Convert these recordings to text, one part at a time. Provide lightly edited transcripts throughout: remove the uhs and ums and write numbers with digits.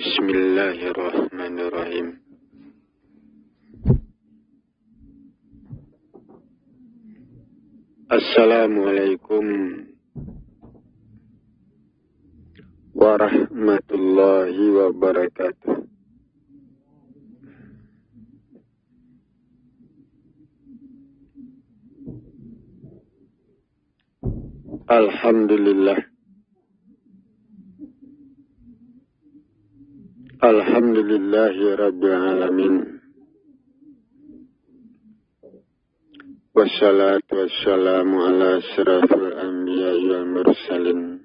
Bismillahirrahmanirrahim. Assalamualaikum warahmatullahi wabarakatuh. Alhamdulillah. Alhamdulillahi rabbil alamin. Wassalatu wassalamu ala asyrafil anbiya'i wal mursalin.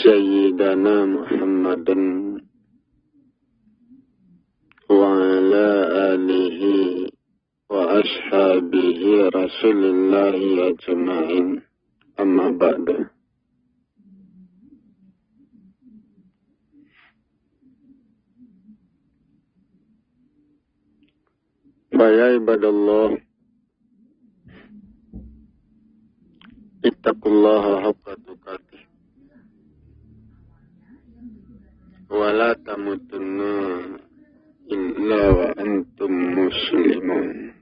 Sayyidana Muhammadan wa ala alihi wa ashabihi rasulillahi ajma'in. Amma ba'du. Faya ibadallah, ittaqullaha haqqa tuqatih wa la tamutunna illa wa antum muslimun.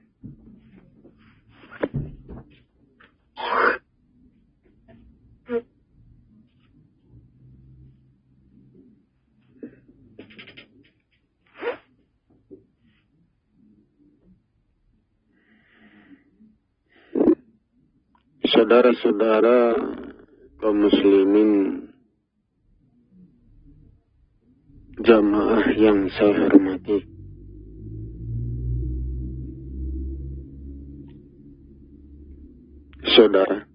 Saudara-saudara kaum muslimin jamaah yang saya hormati, saudara,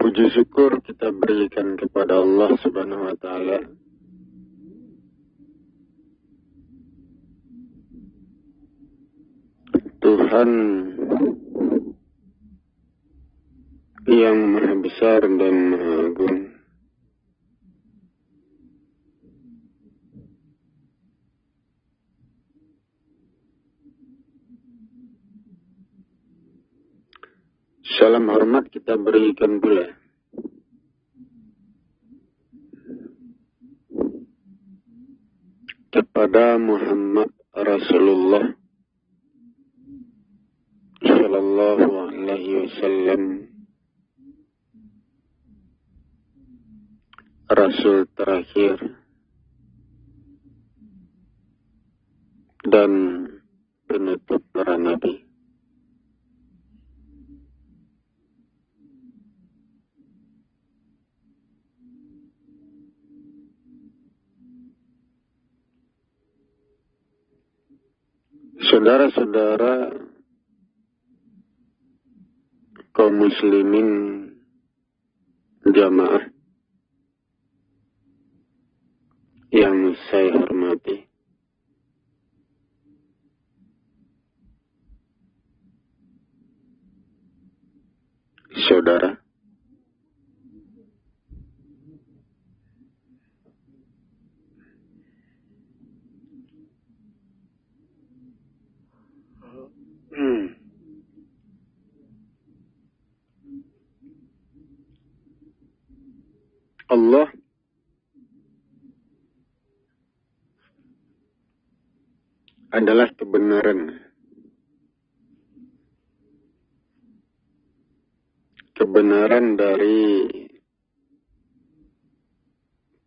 puji syukur kita berikan kepada Allah Subhanahu wa Ta'ala Tuhan yang maha besar dan maha agung, salam hormat kita berikan pula kepada Muhammad Rasulullah Sallallahu alaihi wasallam, Rasul terakhir dan penutup para nabi. Saudara-saudara kaum muslimin jamaah yang saya hormati, saudara, Allah adalah kebenaran. Kebenaran dari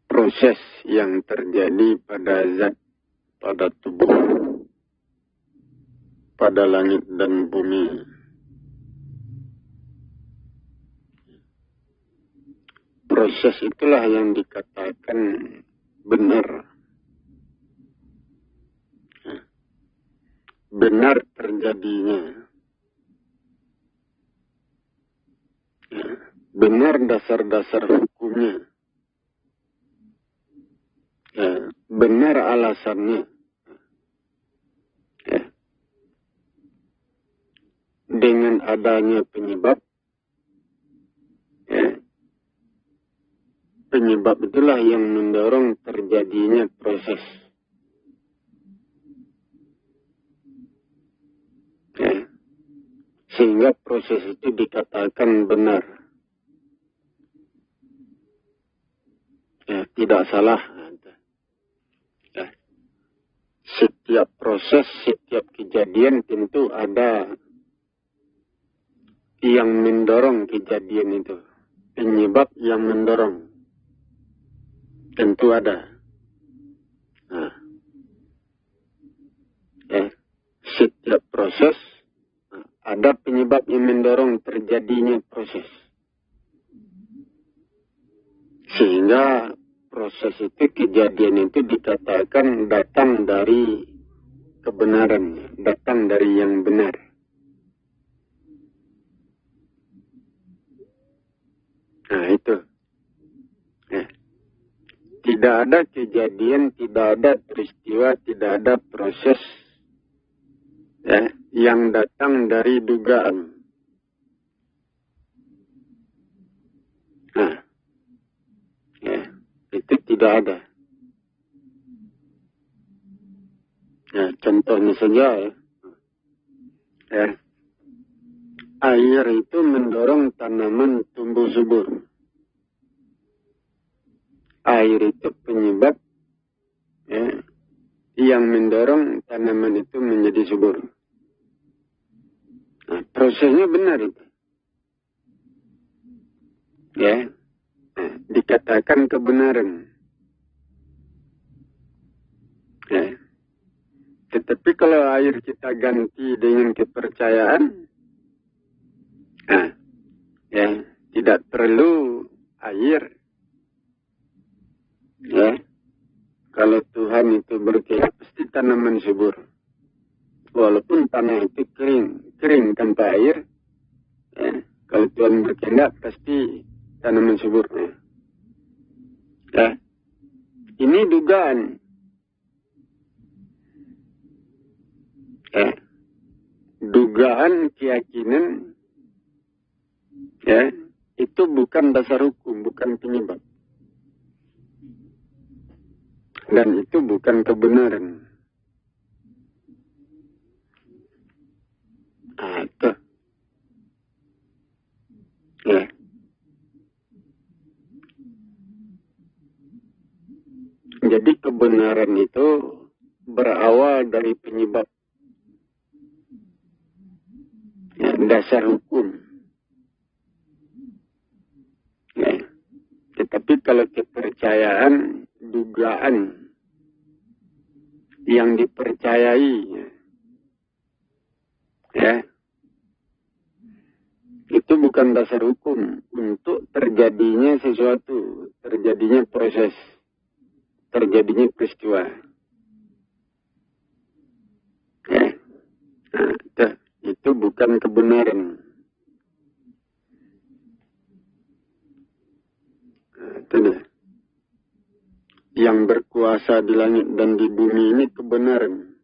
proses yang terjadi pada zat, pada tubuh, pada langit dan bumi. Proses itulah yang dikatakan benar. Benar terjadinya. Benar dasar-dasar hukumnya. Benar alasannya. Dengan adanya penyebab, penyebab itulah yang mendorong terjadinya proses. sehingga proses itu dikatakan benar. Ya, tidak salah. Ya. Setiap proses, setiap kejadian tentu ada yang mendorong kejadian itu. Penyebab yang mendorong. Tentu ada. Nah. Ya. Setiap proses ada penyebab yang mendorong terjadinya proses. Sehingga proses itu, kejadian itu dikatakan datang dari kebenaran, datang dari yang benar. Nah itu. Ya. Tidak ada kejadian, tidak ada peristiwa, tidak ada proses ya, yang datang dari dugaan. Nah, ya, itu tidak ada. Ya, contohnya saja ya, air itu mendorong tanaman tumbuh subur. Air itu penyebab ya, yang mendorong tanaman itu menjadi subur. Nah, prosesnya benar itu. Ya, nah, dikatakan kebenaran. Ya. Tetapi kalau air kita ganti dengan kepercayaan, nah, ya, tidak perlu air. Ya, kalau Tuhan itu berkehendak pasti tanaman subur. Walaupun tanah itu kering tanpa air, ya, kalau Tuhan berkehendak pasti tanaman subur. Ya, ini dugaan. Ya, dugaan keyakinan, ya, itu bukan dasar hukum, bukan penyebab. Dan itu bukan kebenaran. Nah, itu. Ya. Jadi kebenaran itu berawal dari penyebab. Ya, dasar hukum. Ya. Tetapi kalau kepercayaan, dugaan yang dipercayai, ya, itu bukan dasar hukum untuk terjadinya sesuatu, terjadinya proses, terjadinya peristiwa. Ya. Nah, itu bukan kebenaran. Nah, itu dia. Yang berkuasa di langit dan di bumi ini kebenaran.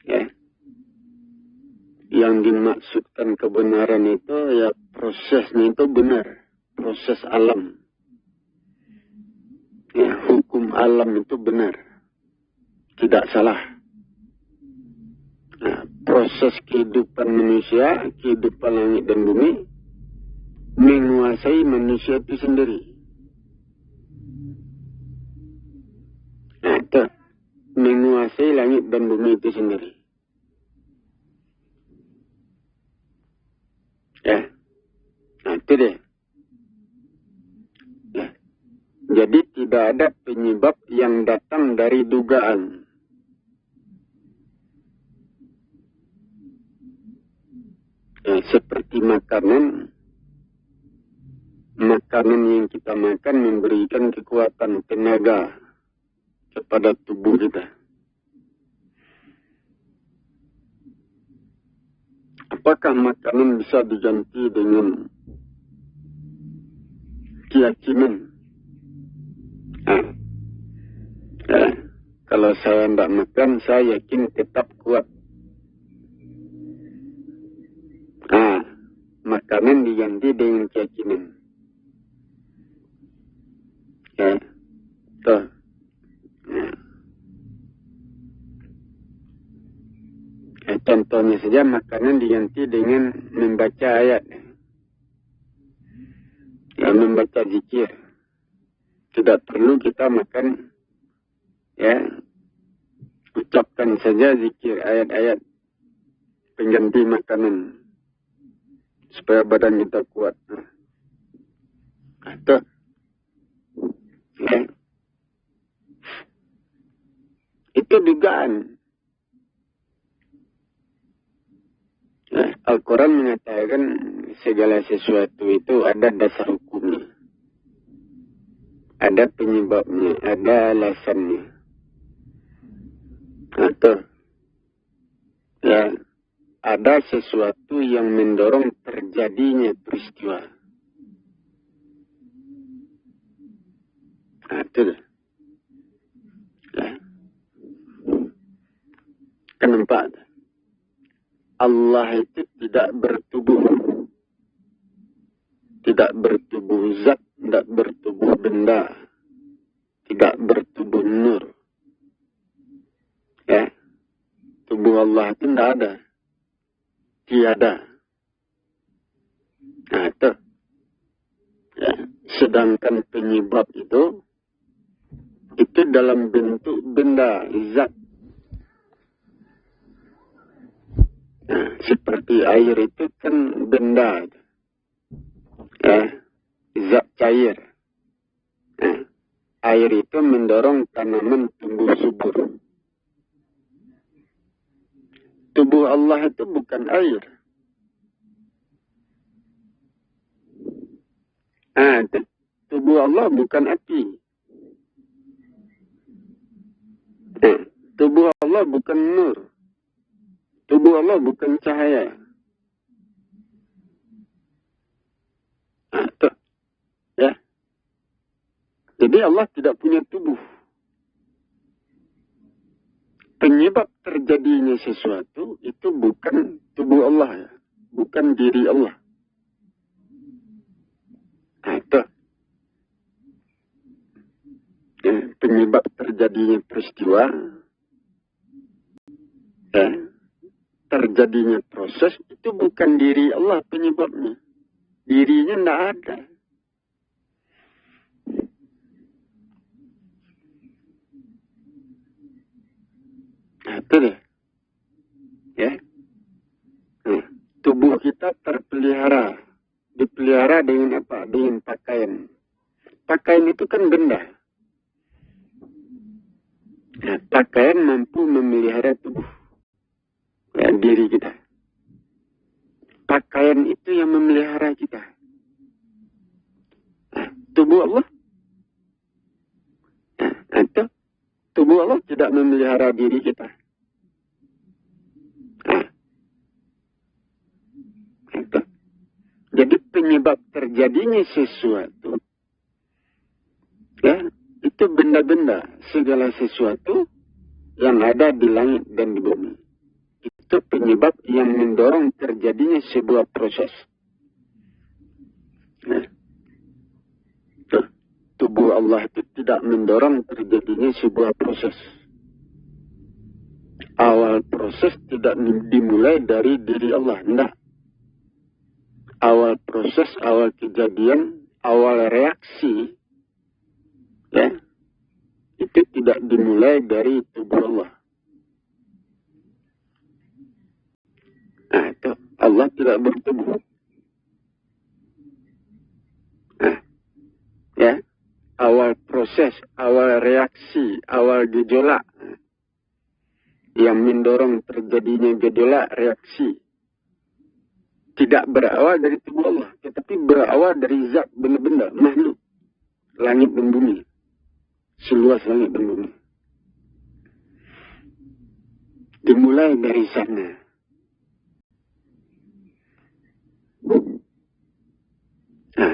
Ya. Yang dimaksudkan kebenaran itu ya prosesnya itu benar. Proses alam. Ya, hukum alam itu benar. Tidak salah. Nah, proses kehidupan manusia, kehidupan langit dan bumi, menguasai manusia itu sendiri. Nah, itu. Menguasai langit dan bumi itu sendiri. Ya. Nah, itu deh. Ya. Jadi tidak ada penyebab yang datang dari dugaan. Ya, seperti makanan yang kita makan memberikan kekuatan, tenaga kepada tubuh kita. Apakah makanan bisa diganti dengan keyakinan? Nah, ya, kalau saya tidak makan, saya yakin tetap kuat. Nah, makanan diganti dengan keyakinan. Ya, tuh. Ya. Itu Contohnya saja makanan diganti dengan membaca ayat. Ya, membaca zikir. Tidak perlu kita makan, ya, ucapkan saja zikir, ayat-ayat pengganti makanan supaya badan kita kuat. Atau, ya, itu dugaan. Nah, Al-Quran mengatakan segala sesuatu itu ada dasar hukumnya. Ada penyebabnya, ada alasannya. Atau, ya, ada sesuatu yang mendorong terjadinya peristiwa. Nah, itu. Ya. Kenapa? Allah itu tidak bertubuh. Tidak bertubuh zat, tidak bertubuh benda. Tidak bertubuh nur. Ya. Tubuh Allah itu tidak ada. Tiada. Nah, itu. Ya. Sedangkan penyebab itu dalam bentuk benda, zat. Nah, seperti air itu kan benda, ya, zat cair. Nah, air itu mendorong tanaman tumbuh subur. Tubuh Allah itu bukan air. Nah, tubuh Allah bukan api. Nah, tubuh Allah bukan nur. Tubuh Allah bukan cahaya. Nah, itu. Ya. Jadi Allah tidak punya tubuh. Penyebab terjadinya sesuatu itu bukan tubuh Allah, ya. Bukan diri Allah. Nah, itu. Ya, penyebab terjadinya peristiwa, ya, terjadinya proses itu bukan diri Allah penyebabnya. Dirinya tidak ada. Nah, itu deh. Ya. Nah, tubuh kita terpelihara. Dipelihara dengan apa? Dengan pakaian. Pakaian itu kan benda. Nah, pakaian mampu memelihara tubuh. Ya, diri kita. Pakaian itu yang memelihara kita. Nah, tubuh Allah. Nah, itu. Tubuh Allah tidak memelihara diri kita. Nah, itu. Jadi penyebab terjadinya sesuatu, ya, itu benda-benda, segala sesuatu yang ada di langit dan di bumi. Itu penyebab yang mendorong terjadinya sebuah proses. Nah, tubuh Allah itu tidak mendorong terjadinya sebuah proses. Awal proses tidak dimulai dari diri Allah. Tidak. Awal proses, awal kejadian, awal reaksi, ya, itu tidak dimulai dari tubuh Allah. Nah, itu Allah tidak bertubuh. Nah, ya, awal proses, awal reaksi, awal gejolak yang mendorong terjadinya gejolak reaksi tidak berawal dari tubuh Allah, tetapi berawal dari zat benda-benda, makhluk, langit dan bumi, seluas langit dan bumi. Dimulai dari sana. Nah,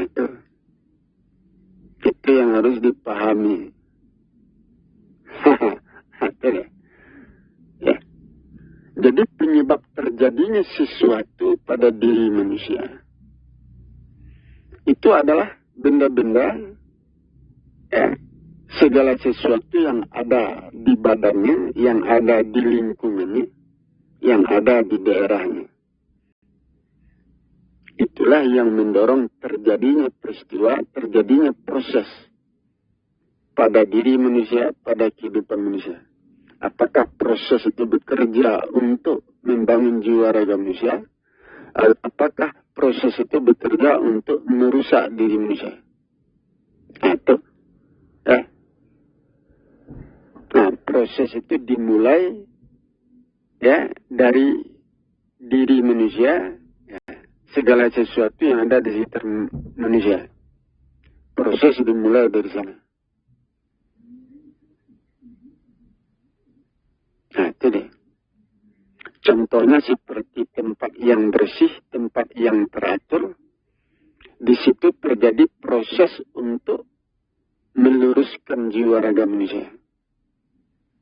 itu yang harus dipahami. Ya. Jadi penyebab terjadinya sesuatu pada diri manusia itu adalah benda-benda, ya, segala sesuatu yang ada di badannya, yang ada di lingkungannya, yang ada di daerahnya. Itulah yang mendorong terjadinya peristiwa, terjadinya proses pada diri manusia, pada kehidupan manusia. Apakah proses itu bekerja untuk membangun jiwa raga manusia? Apakah proses itu bekerja untuk merusak diri manusia? Atau proses itu dimulai dari diri manusia, segala sesuatu yang ada di sekitar manusia. Proses dimulai dari sana. Nah, itu deh. Contohnya seperti tempat yang bersih, tempat yang teratur. Di situ terjadi proses untuk meluruskan jiwa raga manusia.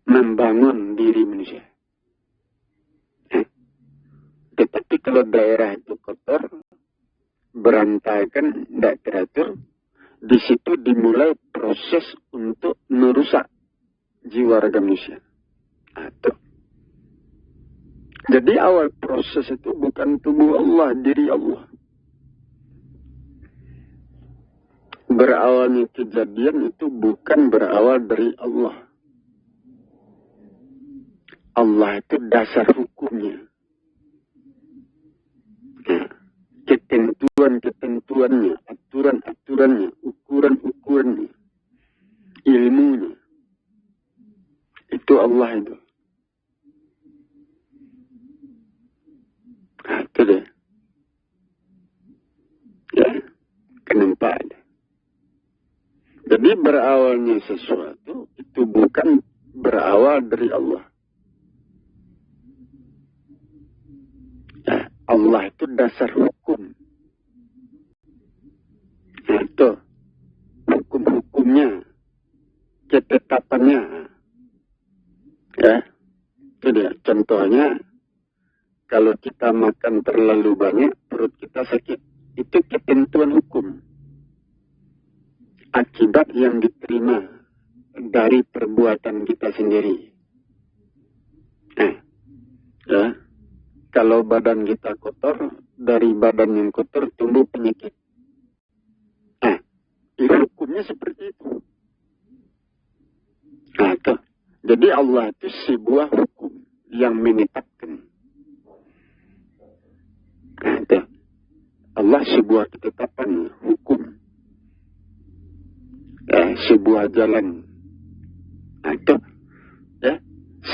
Membangun diri manusia. Tetapi kalau daerah itu kotor, berantakan, tidak teratur, di situ dimulai proses untuk merusak jiwa raga manusia. Jadi awal proses itu bukan tubuh Allah, diri Allah. Berawalnya kejadian itu bukan berawal dari Allah. Allah itu dasar hukumnya. Ketentuan-ketentuannya, aturan-aturannya, ukuran-ukurannya, ilmunya. Itu Allah itu. Nah, itu deh. Ya, kenapa ada. Jadi berawalnya sesuatu itu bukan berawal dari Allah. Ya, Allah itu dasar hukum. Nah, itu hukum-hukumnya, ketetapannya. Ya, itu dia. Contohnya, kalau kita makan terlalu banyak, perut kita sakit. Itu ketentuan hukum. Akibat yang diterima dari perbuatan kita sendiri. Nah, ya, kalau badan kita kotor, dari badan yang kotor tumbuh penyakit. Nah, hukumnya seperti itu. Nah, itu. Jadi Allah itu sebuah hukum yang menetapkan. Nah, itu. Allah sebuah ketetapan hukum. Sebuah jalan. Nah, itu. Ya.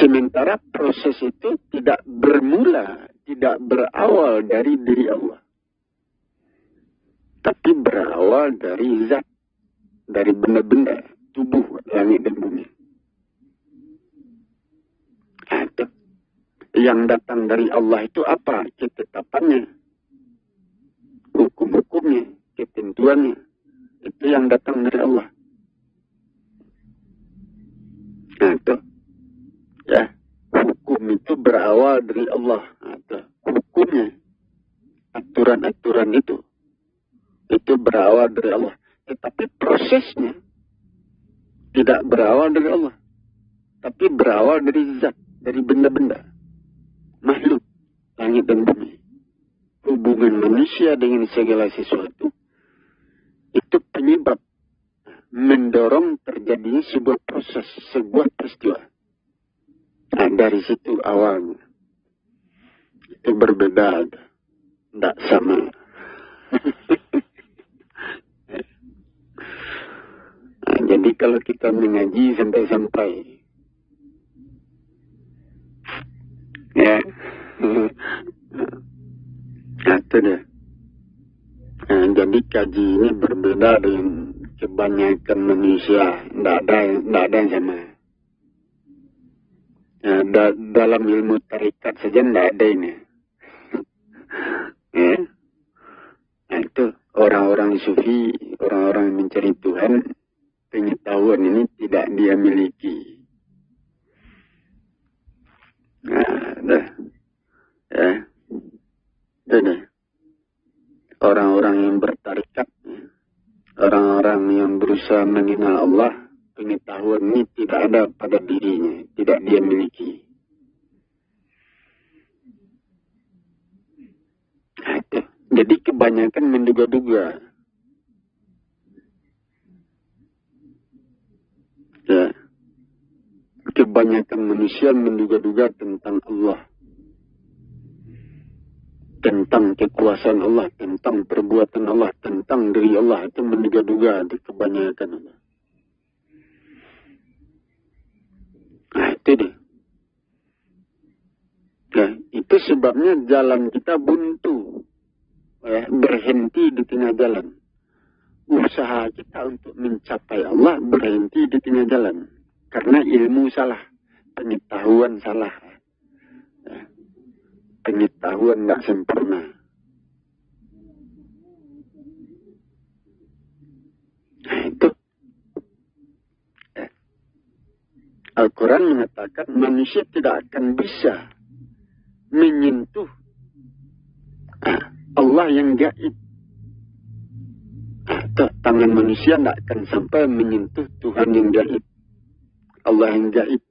Sementara proses itu tidak bermula, tidak berawal dari diri Allah. Tapi berawal dari zat, dari benda-benda, tubuh, langit dan bumi. Nah, itu. Yang datang dari Allah itu apa? Ketetapannya, hukum-hukumnya, ketentuannya. Itu yang datang dari Allah. Nah, itu. Ya, hukum itu berawal dari Allah. Nah, itu. Hukumnya, aturan-aturan itu berawal dari Allah. Tetapi prosesnya tidak berawal dari Allah. Tapi berawal dari zat, dari benda-benda, makhluk, langit dan bumi. Hubungan manusia dengan segala sesuatu itu penyebab mendorong terjadinya sebuah proses, sebuah peristiwa. Nah, dari situ awalnya. Itu berbeda, tidak sama. Nah, jadi kalau kita mengaji sampai-sampai, ya, nah, itu dia. Nah, jadi kaji ini berbeda dengan kebanyakan manusia. Tidak ada yang sama. Ya, dalam ilmu tarikat saja tidak ada ini. Ya. Nah, itu orang-orang sufi, orang-orang yang mencari Tuhan, pengetahuan ini tidak dia miliki. Nah, ya, jadi orang-orang yang bertarikat, orang-orang yang berusaha mengenal Allah, pengetahuan ini tidak ada pada dirinya, tidak dia miliki. Jadi kebanyakan menduga-duga. Ya. Kebanyakan manusia menduga-duga tentang Allah. Tentang kekuasaan Allah, tentang perbuatan Allah, tentang diri Allah. Itu menduga-duga di kebanyakan Allah. Nah, itu dia. Nah, itu sebabnya jalan kita buntu. Ya, berhenti di tengah jalan. Usaha kita untuk mencapai Allah berhenti di tengah jalan. Karena ilmu salah. Pengetahuan salah. Ya. Pengetahuan tidak sempurna. Nah, itu. Ya. Al-Quran mengatakan manusia tidak akan bisa menyentuh Allah yang gaib. Tangan manusia tidak akan sampai menyentuh Tuhan yang gaib. Allah yang gaib.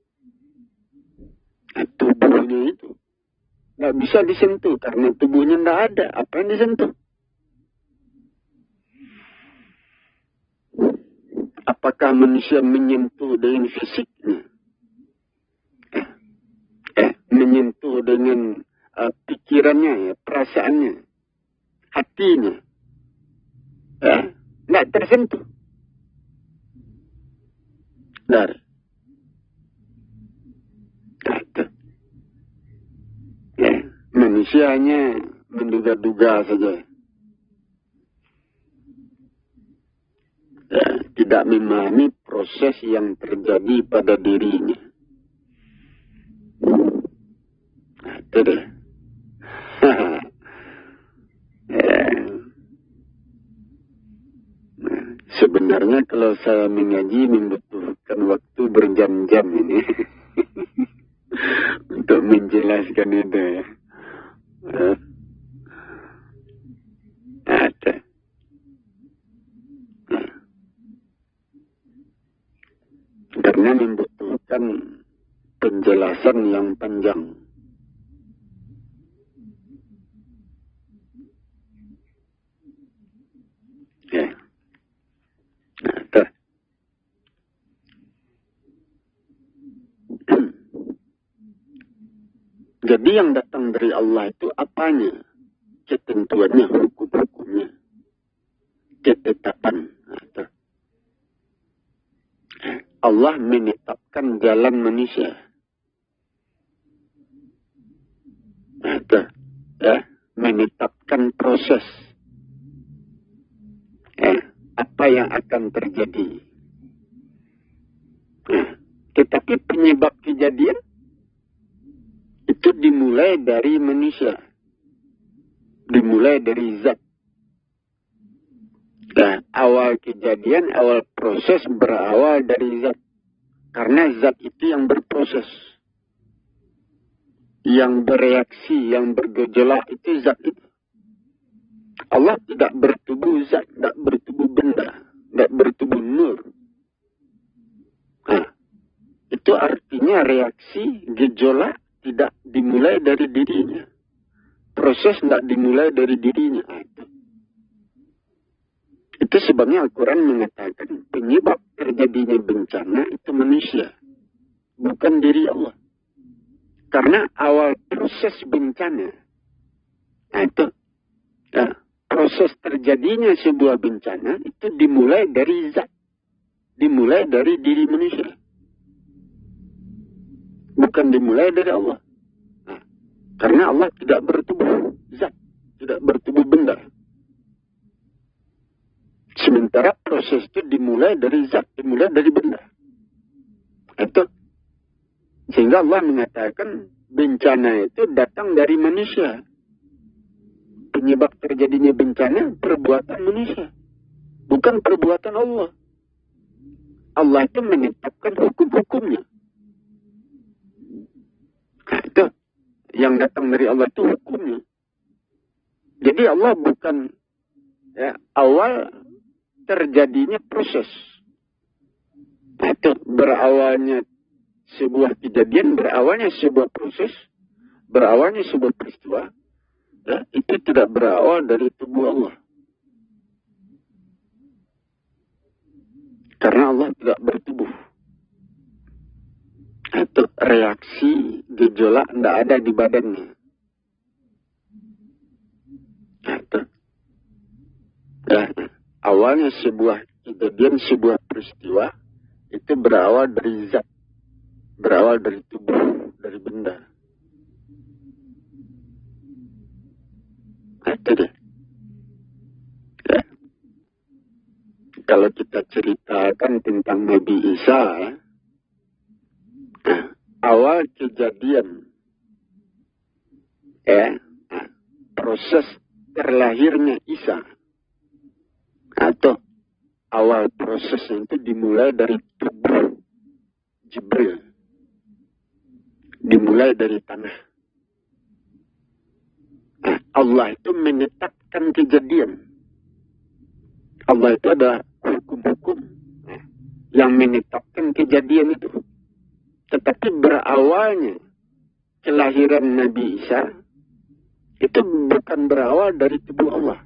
Tubuhnya itu tidak bisa disentuh karena tubuhnya tidak ada. Apa yang disentuh? Apakah manusia menyentuh dengan fisiknya? Menyentuh dengan pikirannya, perasaannya, hatinya. Tidak tersentuh. Dari. Manusia hanya menduga-duga saja. Tidak memahami proses yang terjadi pada dirinya. Itu deh. Sebenarnya kalau saya mengaji membutuhkan waktu berjam-jam ini untuk menjelaskan itu ya. Ada. Karena membutuhkan penjelasan yang panjang. Ya. Ada. Jadi yang datang dari Allah itu apanya? Ketentuannya, hukum-hukumnya. Ketetapan. Allah menetapkan jalan manusia. Menetapkan proses. Apa yang akan terjadi. Tetapi penyebab kejadian itu dimulai dari manusia. Dimulai dari zat. Awal kejadian, awal proses berawal dari zat. Karena zat itu yang berproses. Yang bereaksi, yang bergejolak itu zat itu. Allah tidak bertubuh zat, tidak bertubuh benda, tidak bertubuh nur. Itu artinya reaksi, gejolak tidak dimulai dari dirinya. Proses tidak dimulai dari dirinya. Itu sebabnya Al-Quran mengatakan penyebab terjadinya bencana itu manusia. Bukan diri Allah. Karena awal proses bencana. Proses terjadinya sebuah bencana itu dimulai dari zat. Dimulai dari diri manusia. Bukan dimulai dari Allah. Karena Allah tidak bertubuh zat. Tidak bertubuh benda. Sementara proses itu dimulai dari zat, dimulai dari benda. Itu. Sehingga Allah mengatakan bencana itu datang dari manusia. Penyebab terjadinya bencana perbuatan manusia. Bukan perbuatan Allah. Allah itu menetapkan hukum-hukumnya. Itu. Yang datang dari Allah itu hukumnya. Jadi Allah bukan awal terjadinya proses. Itu berawalnya sebuah kejadian, berawalnya sebuah proses, berawalnya sebuah peristiwa, ya, itu tidak berawal dari tubuh Allah. Karena Allah tidak bertubuh. Itu reaksi gejolak tidak ada di badannya. Itu. Ya, awalnya sebuah kejadian, sebuah peristiwa itu berawal dari zat, berawal dari tubuh, dari benda. Itu deh. Ya. Kalau kita ceritakan tentang Nabi Isa, awal kejadian, proses terlahirnya Isa, atau awal prosesnya itu dimulai dari tubuh Jibril, dimulai dari tanah. Allah itu menetapkan kejadian. Allah itu adalah hukum-hukum yang menetapkan kejadian itu. Tetapi berawalnya kelahiran Nabi Isa itu bukan berawal dari tubuh Allah.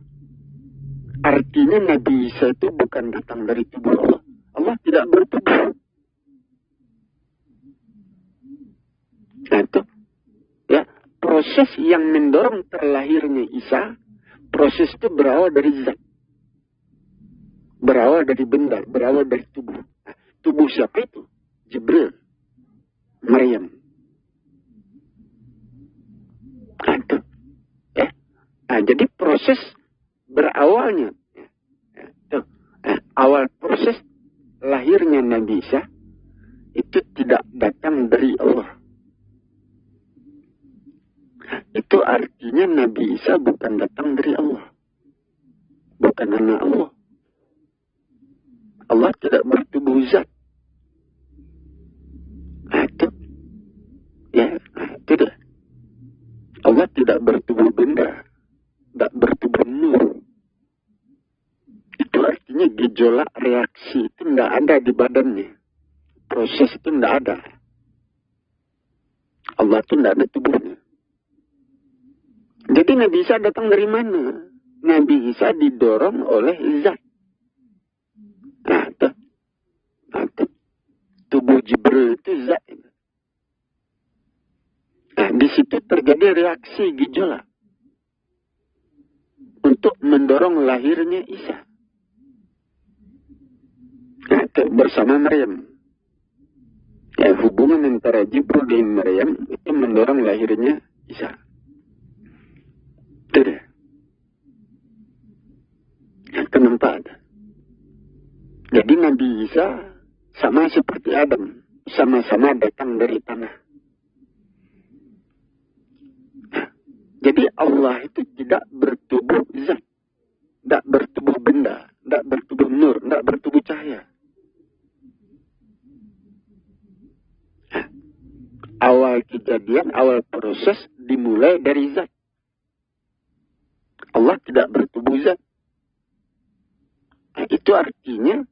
Artinya Nabi Isa itu bukan datang dari tubuh Allah. Allah tidak bertubuh. Nah, itu ya, proses yang mendorong terlahirnya Isa, proses itu berawal dari zat. Berawal dari benda, berawal dari tubuh. Nah, tubuh siapa itu? Jibril, Maryam. Nah, itu. Ya. Nah, jadi proses berawalnya, awal proses lahirnya Nabi Isa itu tidak datang dari Allah. Itu artinya Nabi Isa bukan datang dari Allah, bukan anak Allah. Allah tidak bertubuh zat. Nah, itu. Ya, nah, itu deh. Allah tidak bertubuh benda, tidak bertubuh nur. Itu artinya gejolak reaksi itu tidak ada di badannya. Proses itu tidak ada. Allah itu tidak ada tubuhnya. Jadi Nabi Isa datang dari mana? Nabi Isa didorong oleh zat. Nah, itu. Nah, itu. Tubuh Jibril itu zat. Nah, di situ terjadi reaksi gejolak untuk mendorong lahirnya Isa. Nah, itu bersama Maryam. Ya, hubungan antara Jibril dan Maryam itu mendorong lahirnya Isa. Itu deh. Ya, kenapa ada? Jadi Nabi Isa sama seperti Adam, sama-sama datang dari tanah. Nah, jadi Allah itu tidak bertubuh zat, tidak bertubuh benda, tidak bertubuh nur, tidak bertubuh cahaya. Nah, awal kejadian, awal proses dimulai dari zat. Allah tidak bertubuh zat. Nah, itu artinya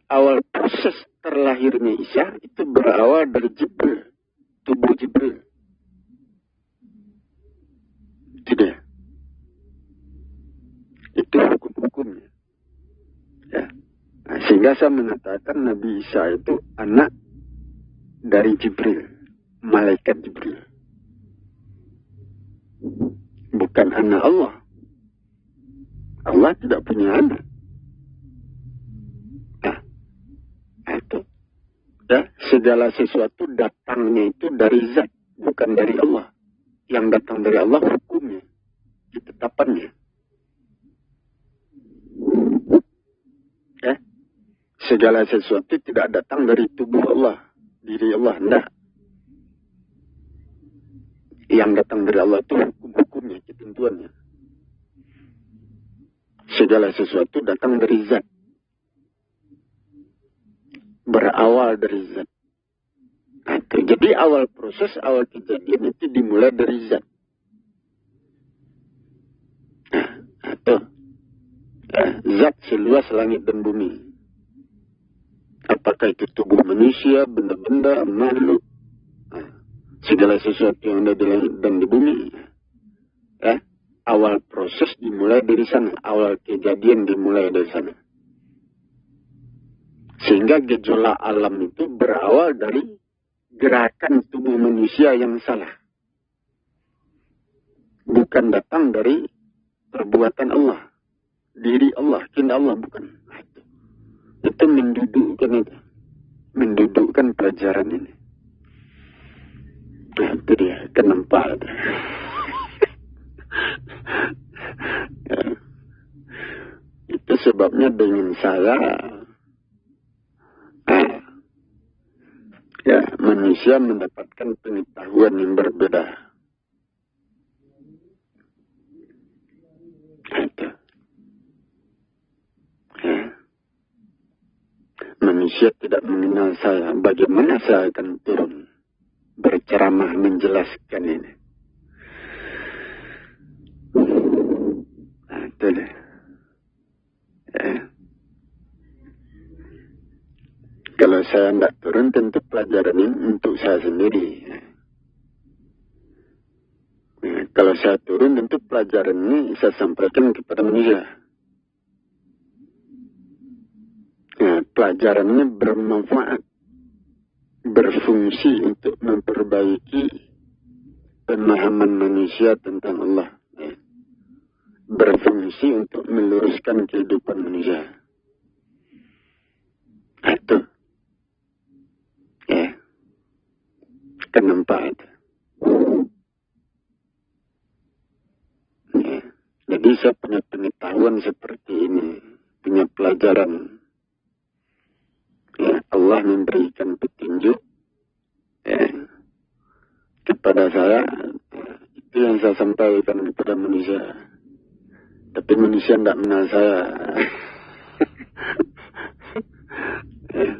awal proses terlahirnya Isa itu berawal dari Jibril, tubuh Jibril. Tidak. Itu hukum-hukumnya. Ya. Nah, sehingga saya mengatakan Nabi Isa itu anak dari Jibril, malaikat Jibril. Bukan anak Allah. Allah tidak punya anak. Nah, itu. Ya, segala sesuatu datangnya itu dari zat, bukan dari Allah. Yang datang dari Allah hukumnya, ketetapannya. Ya, segala sesuatu tidak datang dari tubuh Allah, diri Allah, enggak. Yang datang dari Allah itu hukum-hukumnya, ketentuannya. Segala sesuatu datang dari zat. Berawal dari zat. Nah, jadi awal proses, awal kejadian itu dimulai dari zat. Nah, itu. Zat seluas langit dan bumi. Apakah itu tubuh manusia, benda-benda, makhluk. Nah, segala sesuatu yang ada di langit dan di bumi. Ya, awal proses dimulai dari sana, awal kejadian dimulai dari sana. Sehingga gejolak alam itu berawal dari gerakan tubuh manusia yang salah. Bukan datang dari perbuatan Allah. Diri Allah, kena Allah bukan. Itu mendudukkan pelajaran ini. Nah, itu dia, kenapa? Ya. Itu sebabnya dengan saya, ya, manusia mendapatkan pengetahuan yang berbeda. Itu. Ya. Manusia tidak mengenal saya. Bagaimana saya akan turun berceramah menjelaskan ini? Nah, itu deh. Ya. Kalau saya tidak turun, tentu pelajaran ini untuk saya sendiri. Ya. Ya, kalau saya turun, tentu pelajaran ini saya sampaikan kepada manusia. Ya, pelajaran ini bermanfaat, berfungsi untuk memperbaiki pemahaman manusia tentang Allah. Ya. Berfungsi untuk meluruskan kehidupan manusia. Itu. Ya. Kenapa itu? Ya. Jadi saya punya pengetahuan seperti ini. Punya pelajaran. Ya, Allah memberikan petunjuk ya, kepada saya. Itu yang saya sampaikan kepada manusia. Tapi manusia tidak mengenal saya. Ya,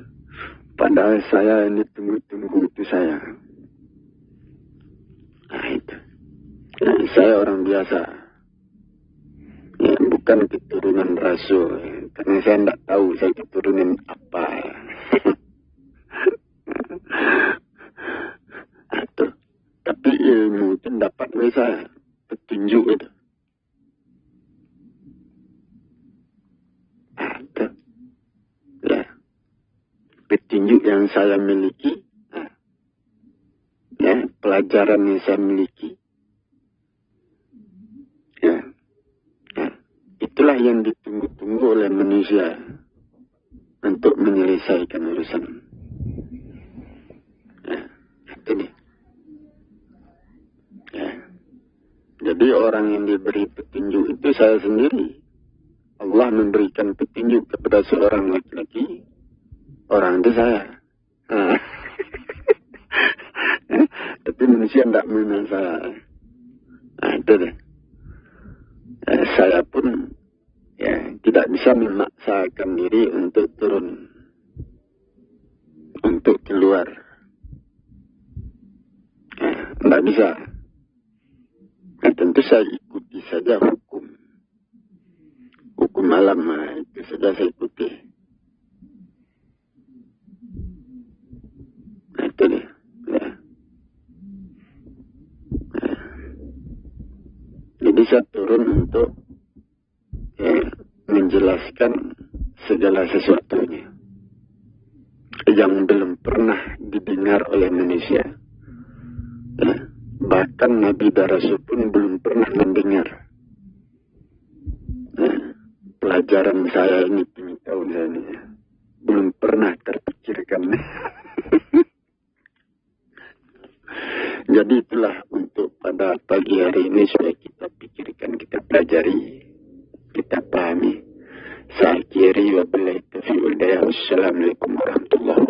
padahal saya ini tunggu-tunggu itu saya. Nah itu. Ya, saya orang biasa. Ya, bukan keturunan rasul. Ya. Karena saya tidak tahu saya keturunan apa. Atau, tapi ilmu itu dapat oleh saya. Petunjuk itu. Atau, ya. Petunjuk yang saya miliki. Ya, pelajaran yang saya miliki. Ya. Ya. Itulah yang ditunggu-tunggu oleh manusia untuk menyelesaikan urusan. Ya, itu nih. Ya. Jadi orang yang diberi petunjuk itu saya sendiri. Allah memberikan petunjuk kepada seorang laki-laki. Orang itu saya. Nah. Tapi manusia tidak mengenal saya. Nah, itu deh. Saya pun ya tidak bisa memaksakan diri untuk turun, untuk keluar. Tidak bisa. Nah, tentu saya ikuti saja hukum alam. Nah, itu saja saya ikuti. Nah, itu deh. Ya. Nah. Jadi saya turun untuk menjelaskan segala sesuatunya yang belum pernah didengar oleh manusia. Ya. Bahkan Nabi dan Rasul pun belum pernah mendengar. Ya. Pelajaran saya ini, pengetahuan saya ini, belum pernah terpikirkan. Jadi itulah untuk pada pagi hari ini supaya kita pikirkan, kita pelajari, kita pahami. Saya kiri wabillahi taufiq wal hidayah. Wassalamualaikum warahmatullahi wabarakatuh.